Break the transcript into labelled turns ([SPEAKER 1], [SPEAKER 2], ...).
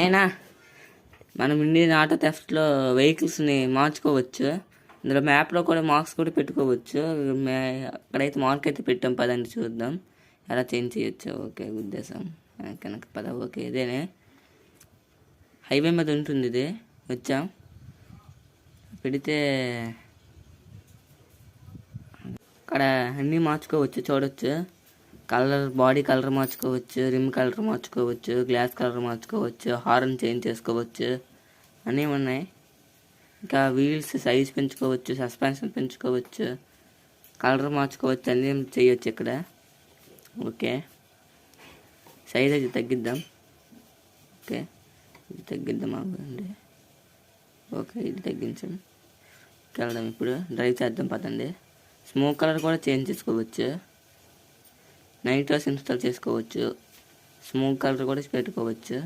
[SPEAKER 1] అయినా మనం Indian auto థెఫ్ట్లో వెహికల్స్ని మార్చుకోవచ్చు. ఇందులో మ్యాప్లో కూడా మార్క్స్ కూడా పెట్టుకోవచ్చు. అక్కడైతే మార్క్ అయితే పెట్టాం, పదండి చూద్దాం ఎలా చేంజ్ చేయొచ్చు. ఓకే, ఉద్దేశం కనుక పద. ఓకే, ఇదేనే హైవే మీద ఉంటుంది. ఇది వచ్చాం, పెడితే అక్కడ అన్నీ మార్చుకోవచ్చు. చూడవచ్చు, కలర్, బాడీ కలర్ మార్చుకోవచ్చు, రిమ్ కలర్ మార్చుకోవచ్చు, గ్లాస్ కలర్ మార్చుకోవచ్చు, హార్న్ చేంజ్ చేసుకోవచ్చు, అన్నీ ఉన్నాయి. ఇంకా వీల్స్ సైజ్ పెంచుకోవచ్చు, సస్పెన్షన్ పెంచుకోవచ్చు, కలర్ మార్చుకోవచ్చు, అన్నీ చేయొచ్చు ఇక్కడ. ఓకే, సైజ్ అయితే తగ్గిద్దాం. ఓకే, ఇది తగ్గిద్దాం అండి. ఓకే, ఇది తగ్గించండి. వెళ్దాం, ఇప్పుడు డ్రైవ్ చేద్దాం పదండి. స్మోక్ కలర్ కూడా చేంజ్ చేసుకోవచ్చు, నైట్రోస్ ఇన్స్టాల్ చేసుకోవచ్చు, స్మోక్ కలర్ కూడా పెట్టుకోవచ్చు.